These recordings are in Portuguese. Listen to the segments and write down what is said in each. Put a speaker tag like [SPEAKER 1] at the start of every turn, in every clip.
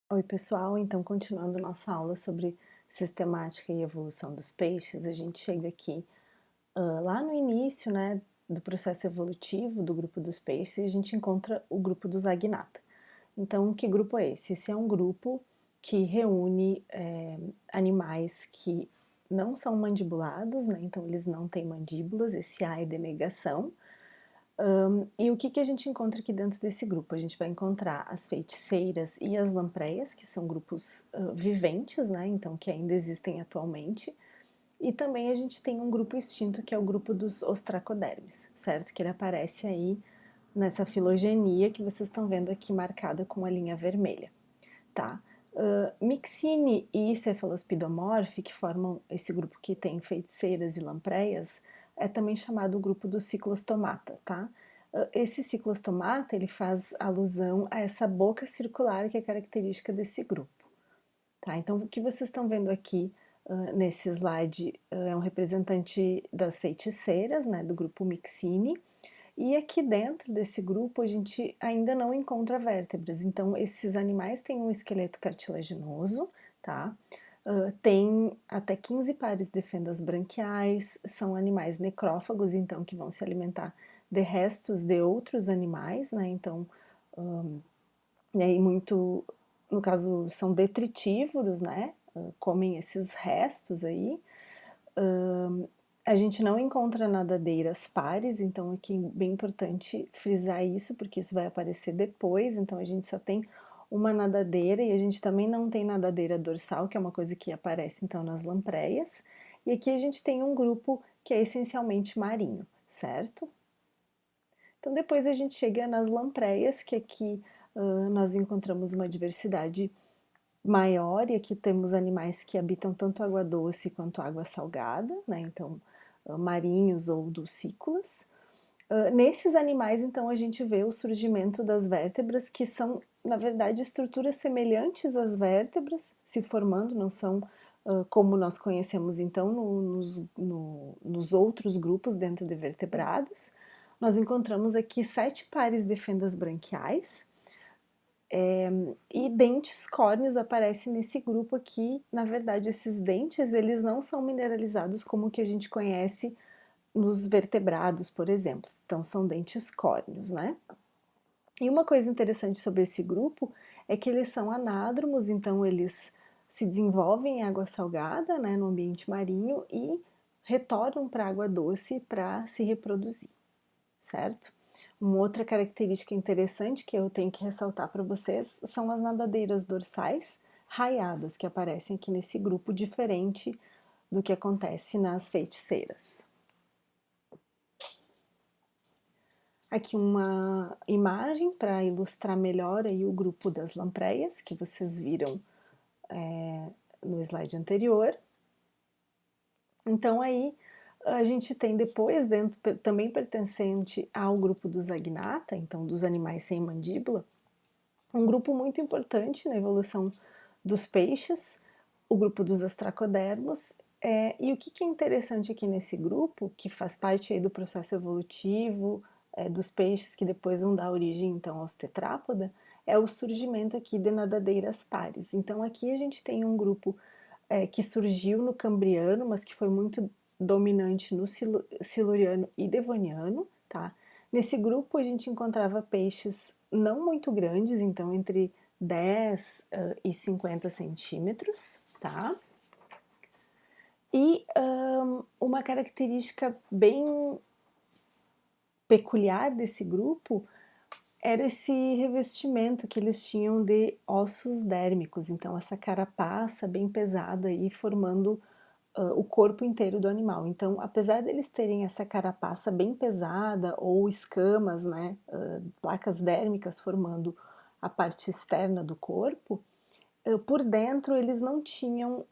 [SPEAKER 1] Oi, pessoal. Então, continuando nossa aula sobre sistemática e evolução dos peixes, a gente chega aqui lá no início, né, do processo evolutivo do grupo dos peixes, e a gente encontra o grupo dos agnata. Então, que grupo é esse? Esse é um grupo que reúne animais que não são mandibulados, né? Então, eles não têm mandíbulas, esse A é de negação. E o que que a gente encontra aqui dentro desse grupo? A gente vai encontrar as feiticeiras e as lampreias, que são grupos viventes, né? Então, que ainda existem atualmente. E também a gente tem um grupo extinto, que é o grupo dos ostracodermes, certo? Que ele aparece aí nessa filogenia que vocês estão vendo aqui marcada com a linha vermelha, tá? Myxine e Cephalospidomorph, que formam esse grupo que tem feiticeiras e lampreias, é também chamado o grupo do ciclostomata, tá? Esse ciclostomata, ele faz alusão a essa boca circular que é característica desse grupo, tá? Então, o que vocês estão vendo aqui nesse slide é um representante das feiticeiras, né, do grupo Myxine, e aqui dentro desse grupo a gente ainda não encontra vértebras, então esses animais têm um esqueleto cartilaginoso, tá? Tem até 15 pares de fendas branquiais, são animais necrófagos, então que vão se alimentar de restos de outros animais, né? Então, e muito, no caso, são detritívoros, né? Comem esses restos aí. A gente não encontra nadadeiras pares, então aqui é bem importante frisar isso, porque isso vai aparecer depois, então a gente só tem uma nadadeira e a gente também não tem nadadeira dorsal, que é uma coisa que aparece então nas lampreias. E aqui a gente tem um grupo que é essencialmente marinho, certo? Então depois a gente chega nas lampreias, que aqui nós encontramos uma diversidade maior, e aqui temos animais que habitam tanto água doce quanto água salgada, né? Então, marinhos ou dulcícolas. Nesses animais, então, a gente vê o surgimento das vértebras, que são, na verdade, estruturas semelhantes às vértebras se formando, não são como nós conhecemos, então, nos outros grupos dentro de vertebrados. Nós encontramos aqui 7 pares de fendas branquiais, e dentes córneos aparecem nesse grupo aqui. Na verdade, esses dentes, eles não são mineralizados como o que a gente conhece nos vertebrados, por exemplo. Então, são dentes córneos, né? E uma coisa interessante sobre esse grupo é que eles são anádromos, então eles se desenvolvem em água salgada, né, no ambiente marinho, e retornam para a água doce para se reproduzir, certo? Uma outra característica interessante que eu tenho que ressaltar para vocês são as nadadeiras dorsais raiadas, que aparecem aqui nesse grupo, diferente do que acontece nas feiticeiras. Aqui uma imagem para ilustrar melhor aí o grupo das lampreias, que vocês viram no slide anterior. Então aí a gente tem depois, dentro, também pertencente ao grupo dos agnata, então dos animais sem mandíbula, um grupo muito importante na evolução dos peixes, o grupo dos astracodermos. E o que é interessante aqui nesse grupo, que faz parte aí do processo evolutivo dos peixes que depois vão dar origem então aos tetrápoda, é o surgimento aqui de nadadeiras pares. Então aqui a gente tem um grupo que surgiu no Cambriano, mas que foi muito dominante no Siluriano e Devoniano, tá? Nesse grupo a gente encontrava peixes não muito grandes, então entre 10 e 50 centímetros, tá? E uma característica bem peculiar desse grupo era esse revestimento que eles tinham de ossos dérmicos, então essa carapaça bem pesada aí formando o corpo inteiro do animal. Então, apesar deles terem essa carapaça bem pesada ou escamas, né, placas dérmicas formando a parte externa do corpo, por dentro eles não tinham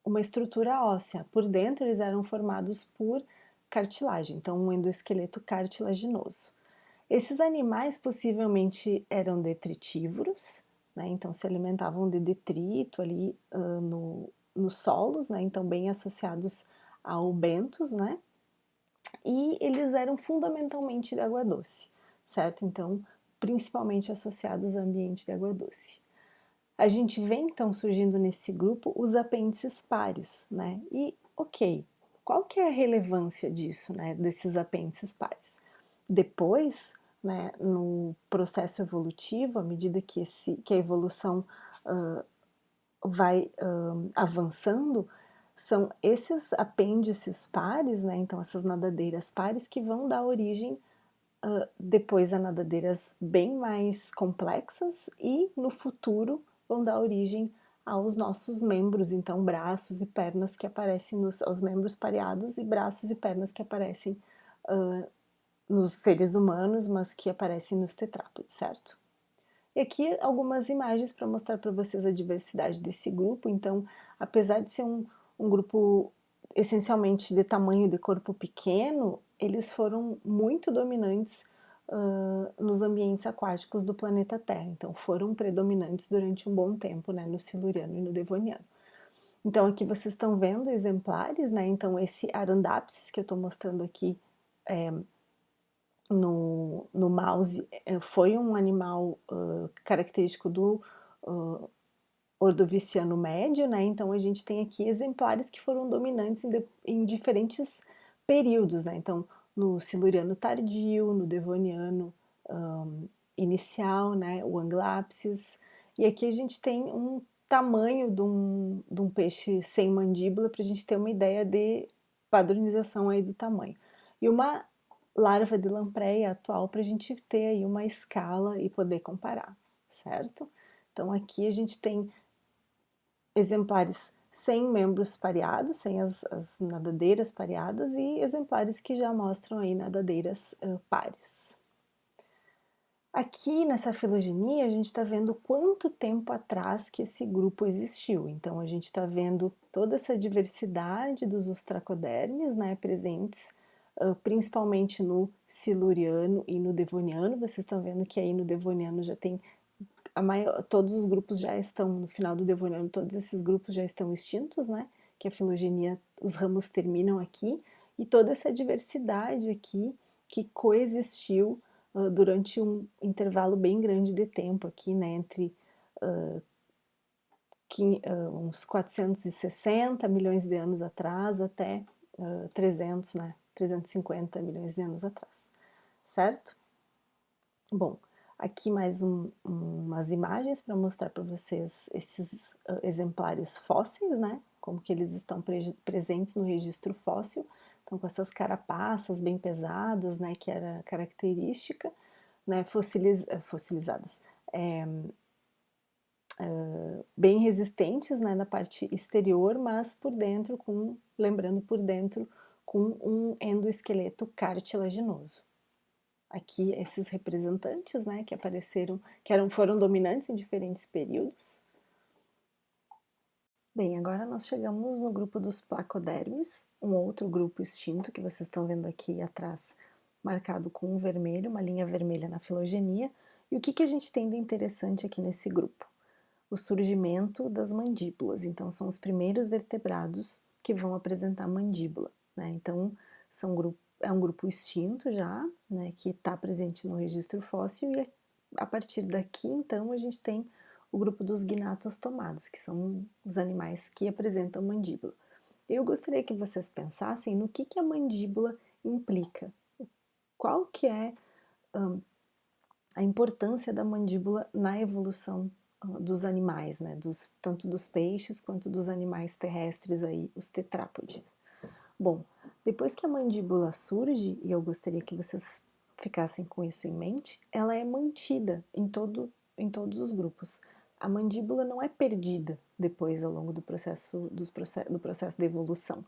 [SPEAKER 1] uma estrutura óssea. Por dentro eles eram formados por cartilagem, então um endoesqueleto cartilaginoso. Esses animais possivelmente eram detritívoros, né, então se alimentavam de detrito ali nos solos, né, então bem associados ao bentos, né, e eles eram fundamentalmente de água doce, certo? Então principalmente associados a ambiente de água doce. A gente vê então surgindo nesse grupo os apêndices pares, né? E ok, qual que é a relevância disso, né? Desses apêndices pares? Depois, né, no processo evolutivo, à medida que a evolução vai avançando, são esses apêndices pares, né? Então essas nadadeiras pares que vão dar origem depois a nadadeiras bem mais complexas e no futuro vão dar origem aos nossos membros, então braços e pernas que aparecem aos membros pareados e braços e pernas que aparecem nos seres humanos, mas que aparecem nos tetrápodes, certo? E aqui algumas imagens para mostrar para vocês a diversidade desse grupo. Então, apesar de ser um grupo essencialmente de tamanho de corpo pequeno, eles foram muito dominantes nos ambientes aquáticos do planeta Terra. Então, foram predominantes durante um bom tempo, né, no Siluriano e no Devoniano. Então, aqui vocês estão vendo exemplares, né? Então, esse Arandapsis que eu estou mostrando aqui no mouse foi um animal característico do Ordoviciano médio, né? Então a gente tem aqui exemplares que foram dominantes em diferentes períodos, né? Então no Siluriano tardio, no Devoniano inicial, né? O Anglapsis. E aqui a gente tem um tamanho de um peixe sem mandíbula para a gente ter uma ideia de padronização aí do tamanho. E uma larva de lampreia atual para a gente ter aí uma escala e poder comparar, certo? Então aqui a gente tem exemplares sem membros pareados, sem as nadadeiras pareadas e exemplares que já mostram aí nadadeiras pares. Aqui nessa filogenia a gente está vendo quanto tempo atrás que esse grupo existiu. Então a gente está vendo toda essa diversidade dos ostracodermes, né, presentes principalmente no Siluriano e no Devoniano. Vocês estão vendo que aí no Devoniano já tem todos os grupos já estão, no final do Devoniano, todos esses grupos já estão extintos, né? Que a filogenia, os ramos terminam aqui, e toda essa diversidade aqui que coexistiu durante um intervalo bem grande de tempo aqui, né? Entre uns 460 milhões de anos atrás até 300, né? 350 milhões de anos atrás, certo? Bom, aqui mais umas imagens para mostrar para vocês esses exemplares fósseis, né? Como que eles estão presentes no registro fóssil. Então, com essas carapaças bem pesadas, né? Que era característica, né? Fossilizadas. Bem resistentes, né? Na parte exterior, mas por dentro, lembrando por dentro, com um endoesqueleto cartilaginoso. Aqui esses representantes, né, que apareceram, foram dominantes em diferentes períodos. Bem, agora nós chegamos no grupo dos placodermes, um outro grupo extinto que vocês estão vendo aqui atrás, marcado com um vermelho, uma linha vermelha na filogenia. E o que a gente tem de interessante aqui nesse grupo? O surgimento das mandíbulas. Então, são os primeiros vertebrados que vão apresentar mandíbula, né? Então, é um grupo extinto já, né, que está presente no registro fóssil, e a partir daqui, então, a gente tem o grupo dos gnatostomados, que são os animais que apresentam mandíbula. Eu gostaria que vocês pensassem no que a mandíbula implica. Qual que é a importância da mandíbula na evolução dos animais, né? Tanto dos peixes quanto dos animais terrestres aí, os tetrápodes. Bom, depois que a mandíbula surge, e eu gostaria que vocês ficassem com isso em mente, ela é mantida em todos os grupos. A mandíbula não é perdida depois ao longo do processo de evolução.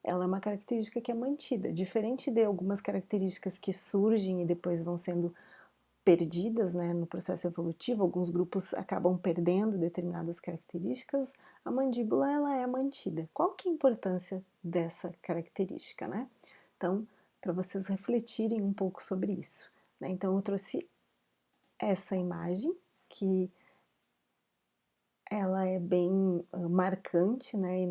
[SPEAKER 1] Ela é uma característica que é mantida, diferente de algumas características que surgem e depois vão sendo perdidas, né, no processo evolutivo. Alguns grupos acabam perdendo determinadas características. A mandíbula ela é mantida. Qual que é a importância dessa característica, né? Então, para vocês refletirem um pouco sobre isso, né? Então, eu trouxe essa imagem que ela é bem marcante, né? E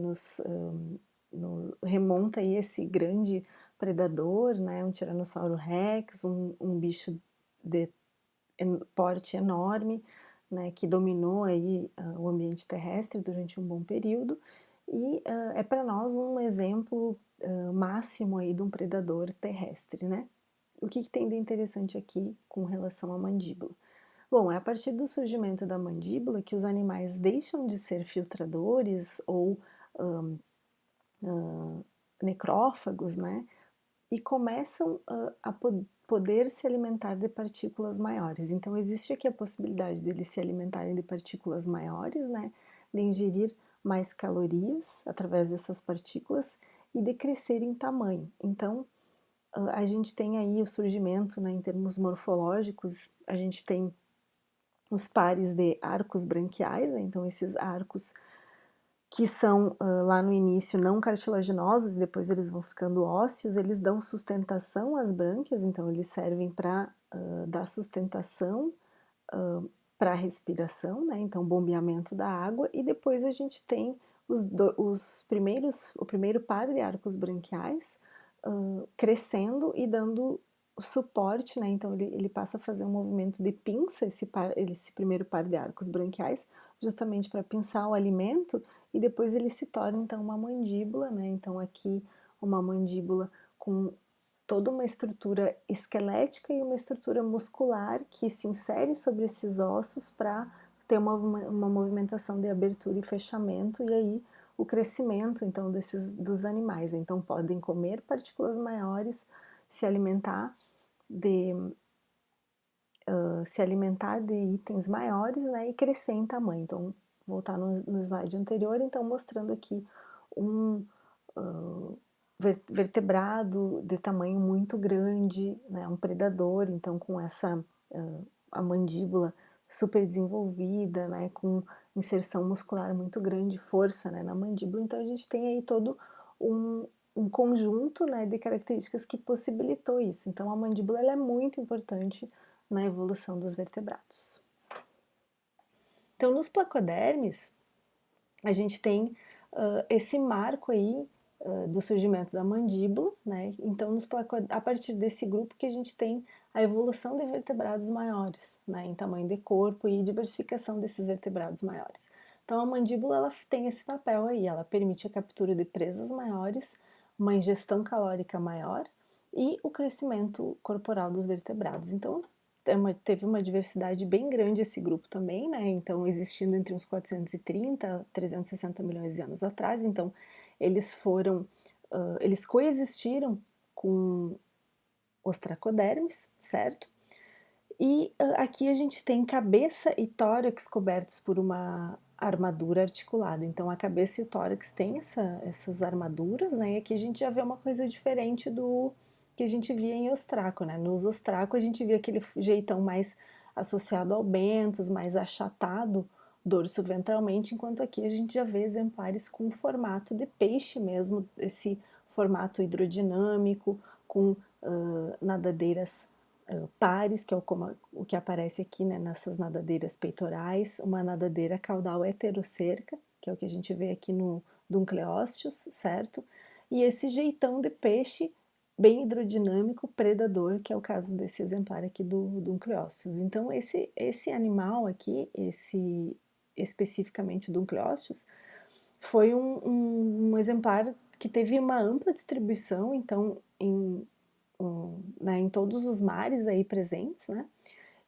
[SPEAKER 1] remonta aí esse grande predador, né? Um tiranossauro rex, um bicho de porte enorme, né, que dominou aí o ambiente terrestre durante um bom período, e é para nós um exemplo máximo aí de um predador terrestre, né? O que tem de interessante aqui com relação à mandíbula? Bom, é a partir do surgimento da mandíbula que os animais deixam de ser filtradores ou hum, necrófagos, né? E começam a poder se alimentar de partículas maiores. Então, existe aqui a possibilidade deles se alimentarem de partículas maiores, né? De ingerir mais calorias através dessas partículas e de crescer em tamanho. Então, a gente tem aí o surgimento, né, em termos morfológicos, a gente tem os pares de arcos branquiais, né, então esses arcos que são lá no início não cartilaginosos, depois eles vão ficando ósseos, eles dão sustentação às brânquias, então eles servem para dar sustentação para a respiração, né? Então bombeamento da água, e depois a gente tem o primeiro par de arcos branquiais crescendo e dando suporte, né? Então ele passa a fazer um movimento de pinça, esse primeiro par de arcos branquiais, justamente para pinçar o alimento, e depois ele se torna então uma mandíbula, né? Então aqui uma mandíbula com toda uma estrutura esquelética e uma estrutura muscular que se insere sobre esses ossos para ter uma movimentação de abertura e fechamento, e aí o crescimento então dos animais. Então podem comer partículas maiores, se alimentar de itens maiores, né, e crescer em tamanho. Então, voltar no slide anterior, então mostrando aqui um vertebrado de tamanho muito grande, né, um predador, então com essa a mandíbula super desenvolvida, né, com inserção muscular muito grande, força, né, na mandíbula. Então a gente tem aí todo um conjunto, né, de características que possibilitou isso. Então a mandíbula ela é muito importante na evolução dos vertebrados. Então nos placodermes a gente tem esse marco aí do surgimento da mandíbula, né? Então a partir desse grupo que a gente tem a evolução de vertebrados maiores, né, em tamanho de corpo e diversificação desses vertebrados maiores. Então a mandíbula ela tem esse papel aí, ela permite a captura de presas maiores, uma ingestão calórica maior e o crescimento corporal dos vertebrados. Então teve uma diversidade bem grande esse grupo também, né? Então existindo entre uns 430 a 360 milhões de anos atrás. Então eles coexistiram com os tracodermes, certo? E aqui a gente tem cabeça e tórax cobertos por uma armadura articulada. Então a cabeça e o tórax têm essas armaduras, né? E aqui a gente já vê uma coisa diferente do que a gente via em ostraco, né? Nos ostraco a gente via aquele jeitão mais associado ao benthos, mais achatado, dorso ventralmente, enquanto aqui a gente já vê exemplares com formato de peixe mesmo, esse formato hidrodinâmico, com nadadeiras pares, que é o que aparece aqui, né, nessas nadadeiras peitorais, uma nadadeira caudal heterocerca, que é o que a gente vê aqui no Dunkleosteus, certo? E esse jeitão de peixe bem hidrodinâmico, predador, que é o caso desse exemplar aqui do Dunkleosteus. Então esse animal aqui, especificamente o Dunkleosteus, foi um exemplar que teve uma ampla distribuição, então em todos os mares aí presentes, né?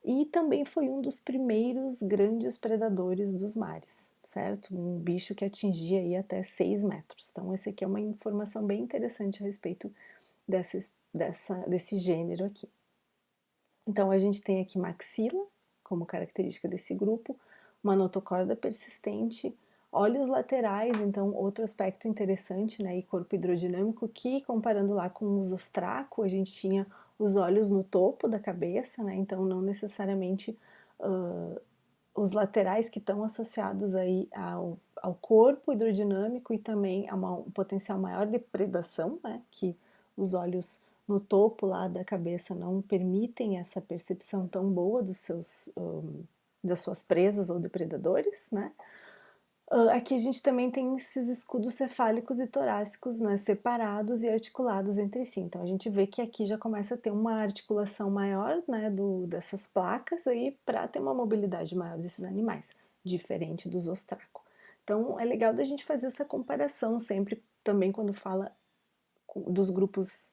[SPEAKER 1] E também foi um dos primeiros grandes predadores dos mares, certo? Um bicho que atingia aí até 6 metros. Então, essa aqui é uma informação bem interessante a respeito desse gênero aqui. Então, a gente tem aqui maxila, como característica desse grupo, uma notocorda persistente, olhos laterais, então outro aspecto interessante, né, e corpo hidrodinâmico, que comparando lá com os ostraco, a gente tinha os olhos no topo da cabeça, né, então não necessariamente os laterais que estão associados aí ao corpo hidrodinâmico e também a um potencial maior de predação, né, que os olhos no topo lá da cabeça não permitem essa percepção tão boa das suas presas ou depredadores, né? Aqui a gente também tem esses escudos cefálicos e torácicos, né, separados e articulados entre si. Então a gente vê que aqui já começa a ter uma articulação maior, né, dessas placas aí para ter uma mobilidade maior desses animais, diferente dos ostraco. Então é legal da gente fazer essa comparação sempre também quando fala dos grupos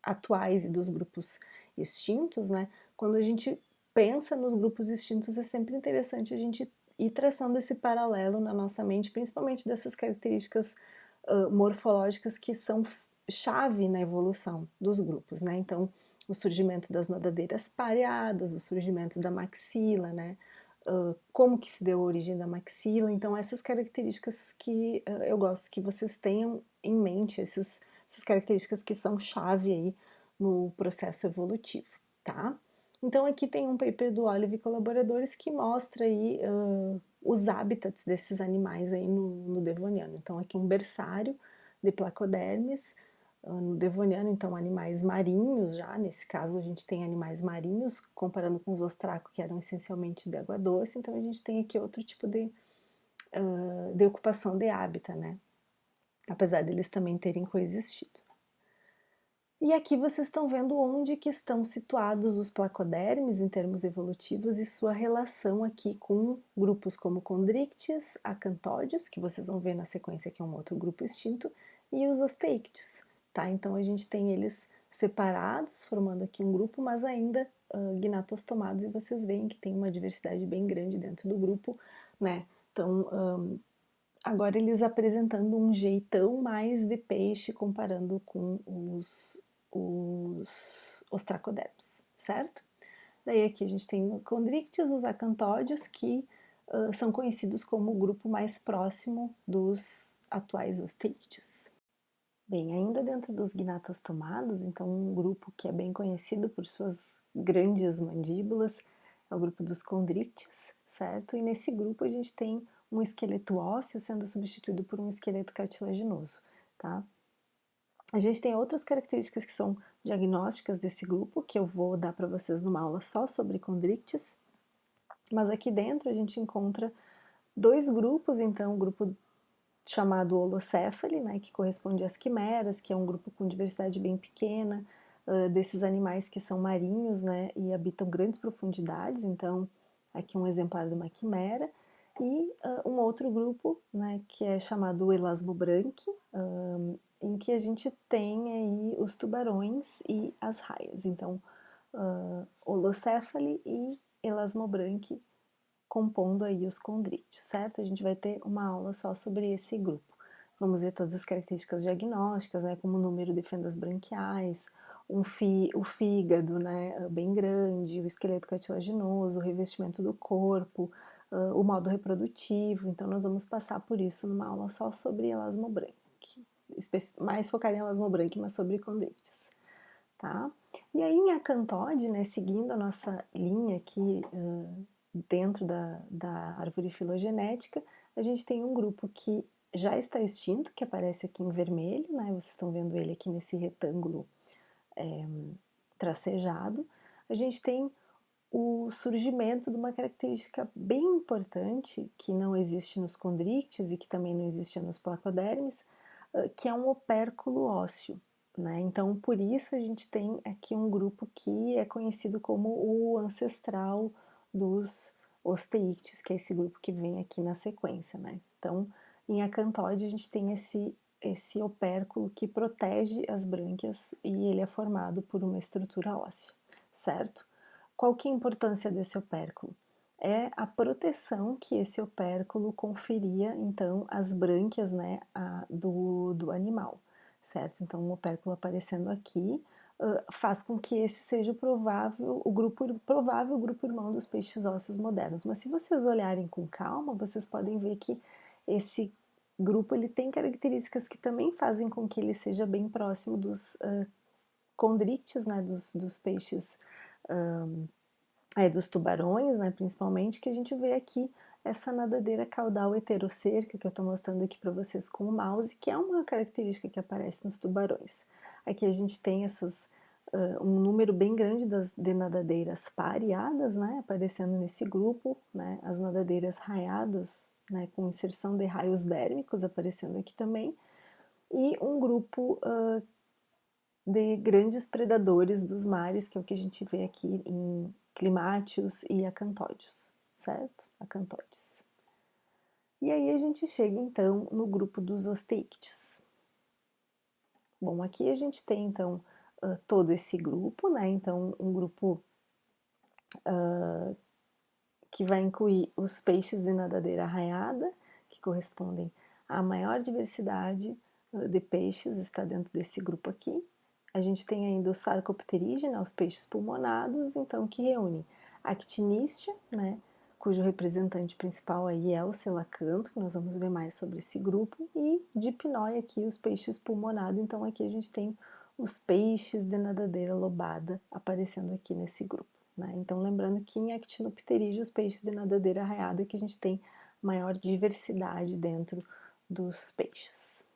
[SPEAKER 1] atuais e dos grupos extintos, né? Quando a gente pensa nos grupos extintos, é sempre interessante a gente ir traçando esse paralelo na nossa mente, principalmente dessas características morfológicas que são chave na evolução dos grupos, né? Então, o surgimento das nadadeiras pareadas, o surgimento da maxila, né? Como que se deu a origem da maxila. Então, essas características que eu gosto que vocês tenham em mente, essas características que são chave aí no processo evolutivo, tá? Então aqui tem um paper do Olive e colaboradores que mostra aí os hábitats desses animais aí no Devoniano. Então aqui um berçário de Placodermes no Devoniano, então animais marinhos já, nesse caso a gente tem animais marinhos, comparando com os ostracos que eram essencialmente de água doce, então a gente tem aqui outro tipo de ocupação de hábitat, né? Apesar deles também terem coexistido. E aqui vocês estão vendo onde que estão situados os placodermes em termos evolutivos e sua relação aqui com grupos como Chondrictis, acantódeos, que vocês vão ver na sequência que é um outro grupo extinto, e os Osteictes, tá? Então a gente tem eles separados, formando aqui um grupo, mas ainda gnatostomados, e vocês veem que tem uma diversidade bem grande dentro do grupo, né? Então, agora eles apresentando um jeitão mais de peixe comparando com os ostracoderms, certo? Daí aqui a gente tem o Chondrictis, os acantódeos, que são conhecidos como o grupo mais próximo dos atuais osteídeos. Bem, ainda dentro dos gnatostomados, então um grupo que é bem conhecido por suas grandes mandíbulas é o grupo dos Chondrictis, certo? E nesse grupo a gente tem um esqueleto ósseo sendo substituído por um esqueleto cartilaginoso, tá? A gente tem outras características que são diagnósticas desse grupo, que eu vou dar para vocês numa aula só sobre Chondrictis, mas aqui dentro a gente encontra dois grupos, então o grupo chamado Holocéphale, né, que corresponde às quimeras, que é um grupo com diversidade bem pequena, desses animais que são marinhos, né, e habitam grandes profundidades, então aqui um exemplar de uma quimera, e um outro grupo, né, que é chamado Elasmobranque, em que a gente tem aí os tubarões e as raias, então Holocéphale e Elasmobranque compondo aí os condrídeos, certo? A gente vai ter uma aula só sobre esse grupo. Vamos ver todas as características diagnósticas, né, como o número de fendas branquiais, o fígado, né, bem grande, o esqueleto cartilaginoso, o revestimento do corpo, o modo reprodutivo. Então nós vamos passar por isso numa aula só sobre elasmobranque, mais focada em elasmobranque, mas sobre condrídeos, tá? E aí em acantóide, né, seguindo a nossa linha aqui dentro da árvore filogenética, a gente tem um grupo que já está extinto, que aparece aqui em vermelho, né? Vocês estão vendo ele aqui nesse retângulo tracejado. A gente tem o surgimento de uma característica bem importante que não existe nos condrictes e que também não existe nos placodermes, que é um opérculo ósseo, né? Então, por isso a gente tem aqui um grupo que é conhecido como o ancestral dos osteíctes, que é esse grupo que vem aqui na sequência, né? Então, em acantóide a gente tem esse opérculo que protege as brânquias e ele é formado por uma estrutura óssea, certo? Qual que é a importância desse opérculo? É a proteção que esse opérculo conferia, então, às brânquias, né, do animal, certo? Então, o opérculo aparecendo aqui faz com que esse seja o provável grupo irmão dos peixes ósseos modernos. Mas se vocês olharem com calma, vocês podem ver que esse grupo ele tem características que também fazem com que ele seja bem próximo dos condrictes, né, dos peixes dos tubarões, né, principalmente, que a gente vê aqui essa nadadeira caudal heterocerca que eu estou mostrando aqui para vocês com o mouse, que é uma característica que aparece nos tubarões. Aqui a gente tem um número bem grande de nadadeiras pareadas, né, aparecendo nesse grupo, né, as nadadeiras raiadas né, com inserção de raios dérmicos aparecendo aqui também, e um grupo de grandes predadores dos mares, que é o que a gente vê aqui em climáteos e acantóides, certo? Acantoides. E aí a gente chega então no grupo dos osteíctides. Bom, aqui a gente tem então todo esse grupo, né? Então um grupo que vai incluir os peixes de nadadeira arraiada, que correspondem à maior diversidade de peixes, está dentro desse grupo aqui. A gente tem ainda o Sarcopterígena, os peixes pulmonados, então que reúne a Actinistia, né, cujo representante principal aí é o selacanto, nós vamos ver mais sobre esse grupo, e Dipnoi aqui, os peixes pulmonados, então aqui a gente tem os peixes de nadadeira lobada aparecendo aqui nesse grupo. Né? Então, lembrando que em Actinopterígio, os peixes de nadadeira arraiada, que a gente tem maior diversidade dentro dos peixes.